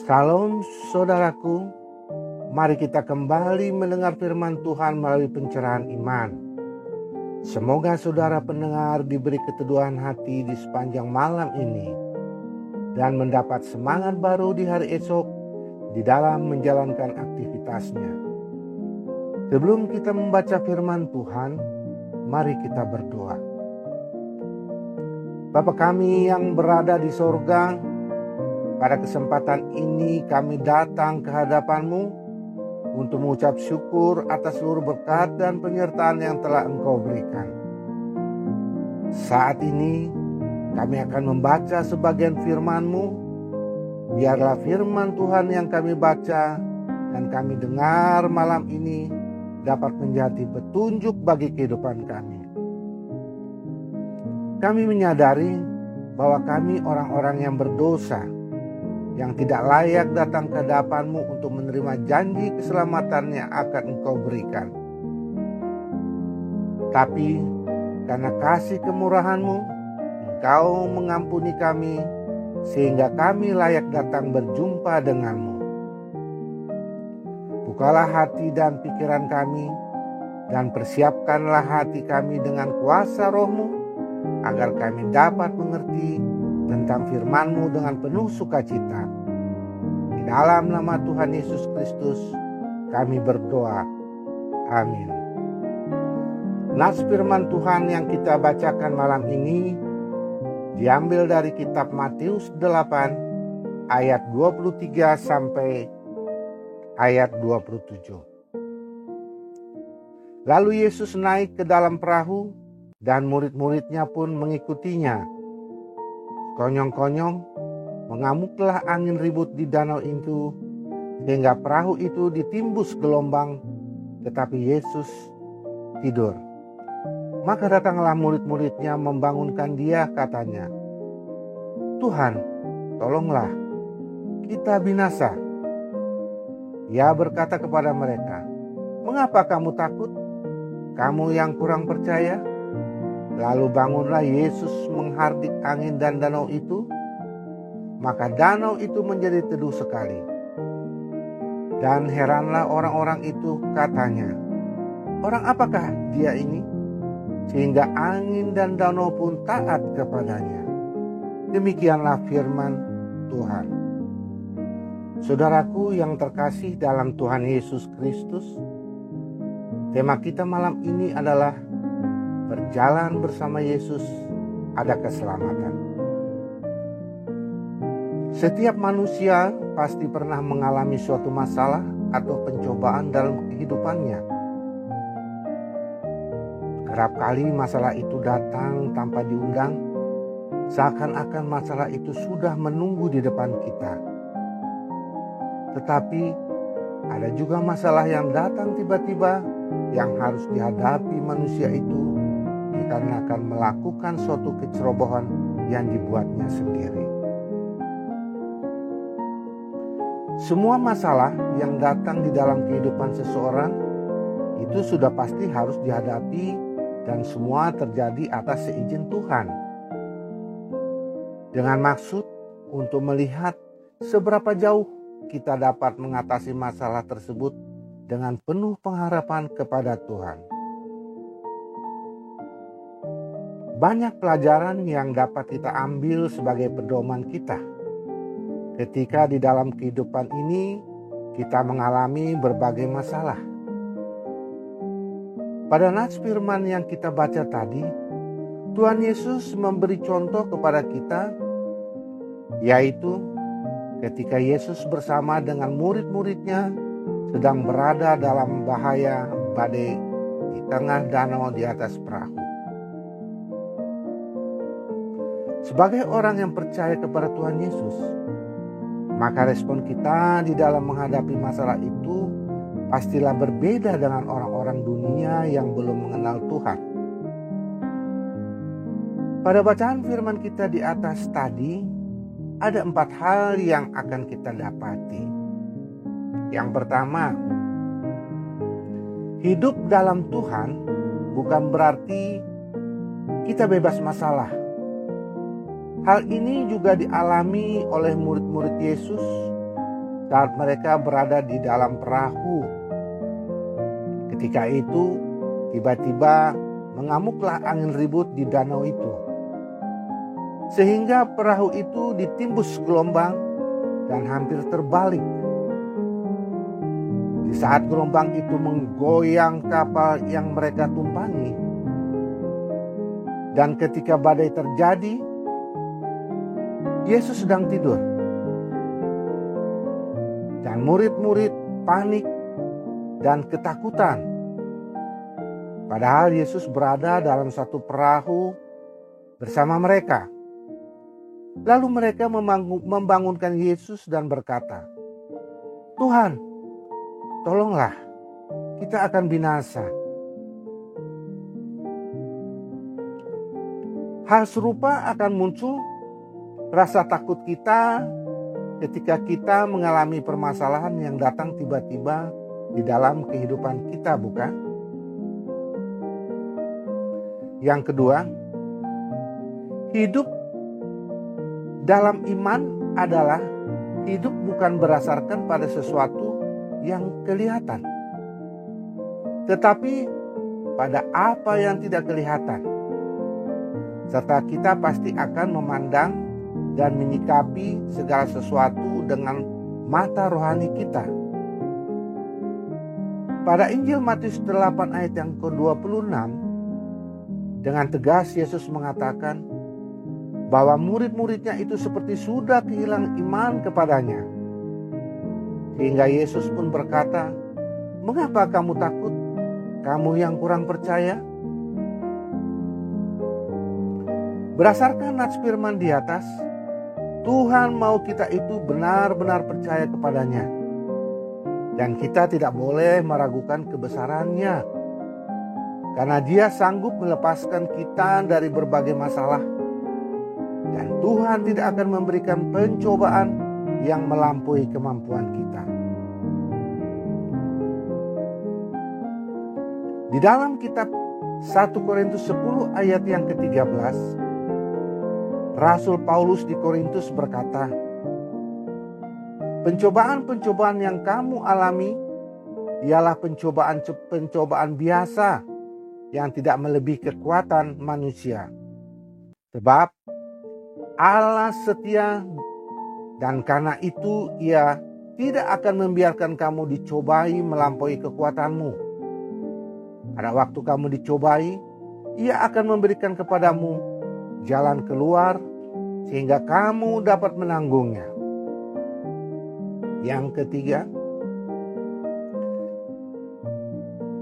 Salam saudaraku, mari kita kembali mendengar firman Tuhan melalui pencerahan iman. Semoga saudara pendengar diberi keteduhan hati di sepanjang malam ini dan mendapat semangat baru di hari esok di dalam menjalankan aktivitasnya. Sebelum kita membaca firman Tuhan, mari kita berdoa. Bapa kami yang berada di sorga, pada kesempatan ini kami datang ke hadapan-Mu untuk mengucap syukur atas seluruh berkat dan penyertaan yang telah Engkau berikan. Saat ini kami akan membaca sebagian firman-Mu. Biarlah firman Tuhan yang kami baca dan kami dengar malam ini dapat menjadi petunjuk bagi kehidupan kami. Kami menyadari bahwa kami orang-orang yang berdosa, yang tidak layak datang ke hadapan-Mu untuk menerima janji keselamatan yang akan Engkau berikan. Tapi karena kasih kemurahan-Mu, Engkau mengampuni kami sehingga kami layak datang berjumpa dengan-Mu. Bukalah hati dan pikiran kami dan persiapkanlah hati kami dengan kuasa Roh-Mu agar kami dapat mengerti tentang firman-Mu dengan penuh sukacita. Di dalam nama Tuhan Yesus Kristus kami berdoa. Amin. Nas firman Tuhan yang kita bacakan malam ini diambil dari kitab Matius 8 ayat 23 sampai ayat 27. Lalu Yesus naik ke dalam perahu dan murid-muridnya pun mengikutinya. Konyong-konyong mengamuklah angin ribut di danau itu sehingga perahu itu ditimbus gelombang, tetapi Yesus tidur. Maka datanglah murid-muridnya membangunkan dia, katanya, "Tuhan, tolonglah, kita binasa." Ia berkata kepada mereka, "Mengapa kamu takut? Kamu yang kurang percaya?" Lalu bangunlah Yesus menghardik angin dan danau itu, maka danau itu menjadi teduh sekali. Dan heranlah orang-orang itu, katanya, "Orang apakah dia ini? Sehingga angin dan danau pun taat kepadanya." Demikianlah firman Tuhan. Saudaraku yang terkasih dalam Tuhan Yesus Kristus, tema kita malam ini adalah berjalan bersama Yesus ada keselamatan. Setiap manusia pasti pernah mengalami suatu masalah atau pencobaan dalam kehidupannya. Kerap kali masalah itu datang tanpa diundang, seakan-akan masalah itu sudah menunggu di depan kita. Tetapi ada juga masalah yang datang tiba-tiba yang harus dihadapi manusia itu dikarenakan melakukan suatu kecerobohan yang dibuatnya sendiri. Semua masalah yang datang di dalam kehidupan seseorang itu sudah pasti harus dihadapi dan semua terjadi atas seizin Tuhan. Dengan maksud untuk melihat seberapa jauh kita dapat mengatasi masalah tersebut dengan penuh pengharapan kepada Tuhan. Banyak pelajaran yang dapat kita ambil sebagai pedoman kita ketika di dalam kehidupan ini kita mengalami berbagai masalah. Pada nas firman yang kita baca tadi, Tuhan Yesus memberi contoh kepada kita, yaitu ketika Yesus bersama dengan murid-muridnya sedang berada dalam bahaya badai di tengah danau di atas perahu. Sebagai orang yang percaya kepada Tuhan Yesus, maka respon kita di dalam menghadapi masalah itu pastilah berbeda dengan orang-orang dunia yang belum mengenal Tuhan. Pada bacaan firman kita di atas tadi, ada 4 hal yang akan kita dapati. Yang pertama, hidup dalam Tuhan bukan berarti kita bebas masalah. Hal ini juga dialami oleh murid-murid Yesus saat mereka berada di dalam perahu. Ketika itu, tiba-tiba mengamuklah angin ribut di danau itu, sehingga perahu itu ditimbus gelombang dan hampir terbalik. Di saat gelombang itu menggoyang kapal yang mereka tumpangi, dan ketika badai terjadi, Yesus sedang tidur. Dan murid-murid panik dan ketakutan. Padahal Yesus berada dalam satu perahu bersama mereka. Lalu mereka membangunkan Yesus dan berkata, "Tuhan, tolonglah, kita akan binasa." Hal serupa akan muncul rasa takut kita ketika kita mengalami permasalahan yang datang tiba-tiba di dalam kehidupan kita, bukan? Yang kedua, hidup dalam iman adalah hidup bukan berdasarkan pada sesuatu yang kelihatan, tetapi pada apa yang tidak kelihatan. Serta kita pasti akan memandang dan menyikapi segala sesuatu dengan mata rohani kita. Pada Injil Matius 8 ayat yang ke-26, dengan tegas Yesus mengatakan bahwa murid-muridnya itu seperti sudah kehilangan iman kepadanya. Sehingga Yesus pun berkata, "Mengapa kamu takut, kamu yang kurang percaya?" Berdasarkan nats firman di atas, Tuhan mau kita itu benar-benar percaya kepadanya. Dan kita tidak boleh meragukan kebesarannya. Karena Dia sanggup melepaskan kita dari berbagai masalah. Dan Tuhan tidak akan memberikan pencobaan yang melampaui kemampuan kita. Di dalam kitab 1 Korintus 10 ayat yang ke-13, Rasul Paulus di Korintus berkata, "Pencobaan-pencobaan yang kamu alami ialah pencobaan biasa yang tidak melebihi kekuatan manusia. Sebab Allah setia dan karena itu Ia tidak akan membiarkan kamu dicobai melampaui kekuatanmu. Pada waktu kamu dicobai, Ia akan memberikan kepadamu jalan keluar sehingga kamu dapat menanggungnya." Yang ketiga,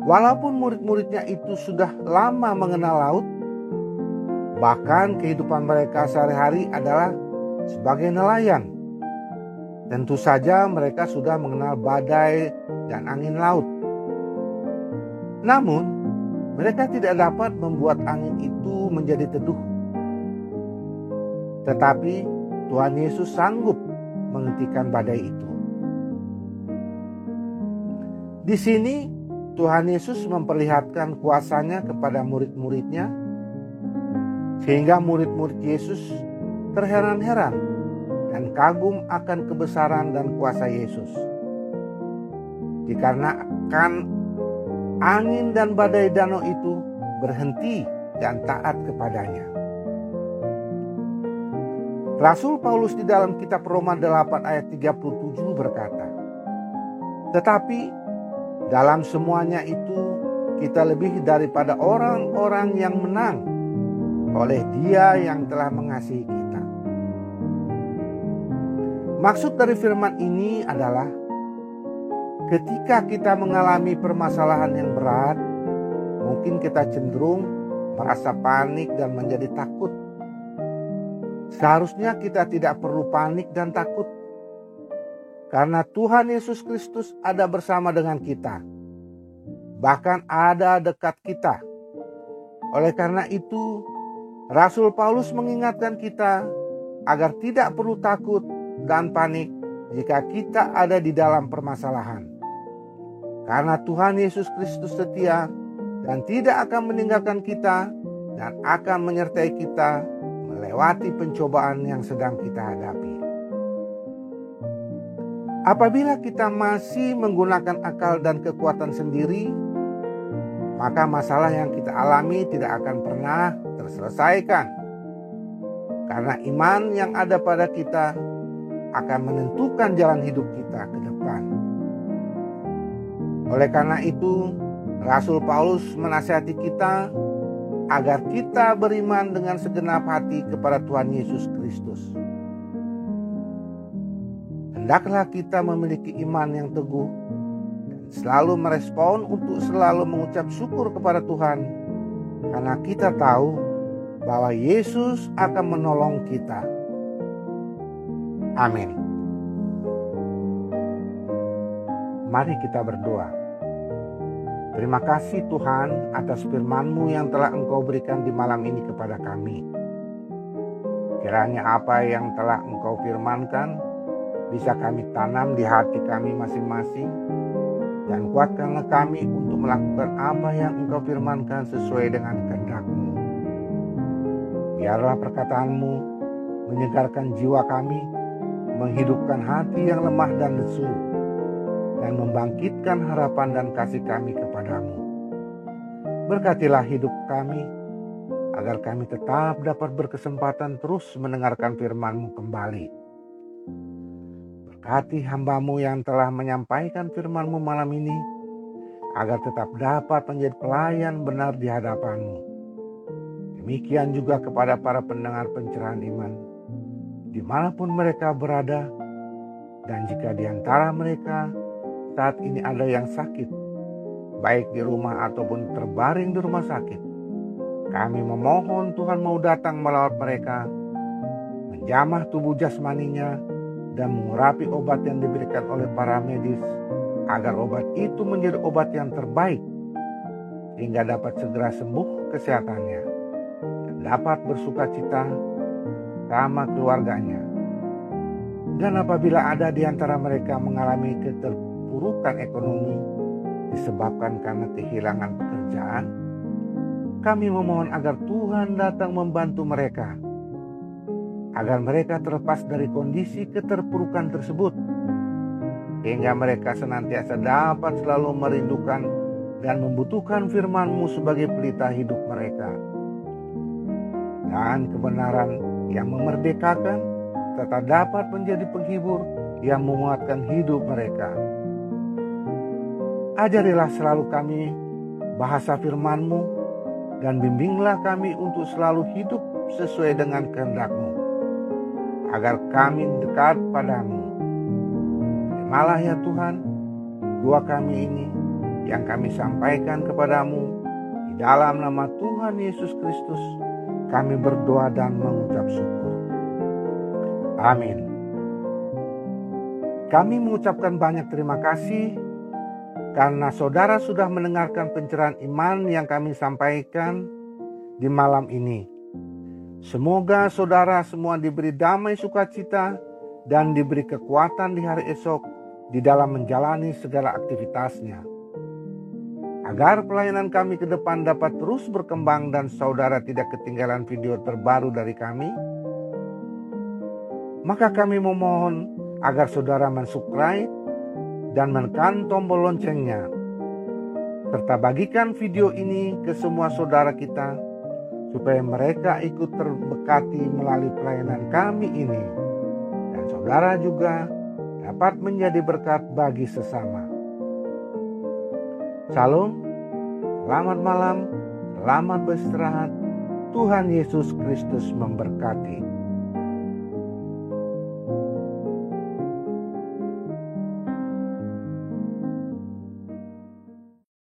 walaupun murid-muridnya itu sudah lama mengenal laut, bahkan kehidupan mereka sehari-hari adalah sebagai nelayan, tentu saja mereka sudah mengenal badai dan angin laut. Namun, mereka tidak dapat membuat angin itu menjadi teduh. Tetapi Tuhan Yesus sanggup menghentikan badai itu. Di sini Tuhan Yesus memperlihatkan kuasanya kepada murid-muridnya, sehingga murid-murid Yesus terheran-heran dan kagum akan kebesaran dan kuasa Yesus. Dikarenakan angin dan badai danau itu berhenti dan taat kepadanya. Rasul Paulus di dalam kitab Roma 8 ayat 37 berkata, "Tetapi dalam semuanya itu kita lebih daripada orang-orang yang menang oleh Dia yang telah mengasihi kita." Maksud dari firman ini adalah ketika kita mengalami permasalahan yang berat, mungkin kita cenderung merasa panik dan menjadi takut. Seharusnya kita tidak perlu panik dan takut, karena Tuhan Yesus Kristus ada bersama dengan kita, bahkan ada dekat kita. Oleh karena itu, Rasul Paulus mengingatkan kita agar tidak perlu takut dan panik jika kita ada di dalam permasalahan. Karena Tuhan Yesus Kristus setia dan tidak akan meninggalkan kita dan akan menyertai kita melewati pencobaan yang sedang kita hadapi. Apabila kita masih menggunakan akal dan kekuatan sendiri, maka masalah yang kita alami tidak akan pernah terselesaikan. Karena iman yang ada pada kita akan menentukan jalan hidup kita ke depan. Oleh karena itu, Rasul Paulus menasihati kita agar kita beriman dengan segenap hati kepada Tuhan Yesus Kristus. Hendaklah kita memiliki iman yang teguh dan selalu merespon untuk selalu mengucap syukur kepada Tuhan, karena kita tahu bahwa Yesus akan menolong kita. Amin. Mari kita berdoa. Terima kasih Tuhan atas firman-Mu yang telah Engkau berikan di malam ini kepada kami. Kiranya apa yang telah Engkau firmankan bisa kami tanam di hati kami masing-masing, dan kuatkanlah kami untuk melakukan apa yang Engkau firmankan sesuai dengan kehendak-Mu. Biarlah perkataan-Mu menyegarkan jiwa kami, menghidupkan hati yang lemah dan lesu, dan membangkitkan harapan dan kasih kami kepadamu. Berkatilah hidup kami, agar kami tetap dapat berkesempatan terus mendengarkan firman-Mu kembali. Berkati hamba-Mu yang telah menyampaikan firman-Mu malam ini, agar tetap dapat menjadi pelayan benar di hadapan-Mu. Demikian juga kepada para pendengar pencerahan iman, dimanapun mereka berada, dan jika di antara mereka saat ini ada yang sakit, baik di rumah ataupun terbaring di rumah sakit, kami memohon Tuhan mau datang melawat mereka, menjamah tubuh jasmaninya, dan mengurapi obat yang diberikan oleh para medis, agar obat itu menjadi obat yang terbaik, sehingga dapat segera sembuh kesehatannya, dan dapat bersukacita sama keluarganya. Dan apabila ada di antara mereka mengalami keterpurukan ekonomi disebabkan karena kehilangan pekerjaan, kami memohon agar Tuhan datang membantu mereka, agar mereka terlepas dari kondisi keterpurukan tersebut, sehingga mereka senantiasa dapat selalu merindukan dan membutuhkan firman-Mu sebagai pelita hidup mereka. Dan kebenaran yang memerdekakan serta dapat menjadi penghibur yang menguatkan hidup mereka. Ajarilah selalu kami bahasa firman-Mu, dan bimbinglah kami untuk selalu hidup sesuai dengan kehendak-Mu, agar kami dekat padamu. Terimalah ya Tuhan doa kami ini yang kami sampaikan kepadamu. Di dalam nama Tuhan Yesus Kristus kami berdoa dan mengucap syukur. Amin. Kami mengucapkan banyak terima kasih karena saudara sudah mendengarkan pencerahan iman yang kami sampaikan di malam ini. Semoga saudara semua diberi damai sukacita dan diberi kekuatan di hari esok di dalam menjalani segala aktivitasnya. Agar pelayanan kami ke depan dapat terus berkembang dan saudara tidak ketinggalan video terbaru dari kami, maka kami memohon agar saudara mensubscribe dan menekan tombol loncengnya, serta bagikan video ini ke semua saudara kita, supaya mereka ikut terberkati melalui pelayanan kami ini, dan saudara juga dapat menjadi berkat bagi sesama. Shalom, selamat malam, selamat beristirahat. Tuhan Yesus Kristus memberkati.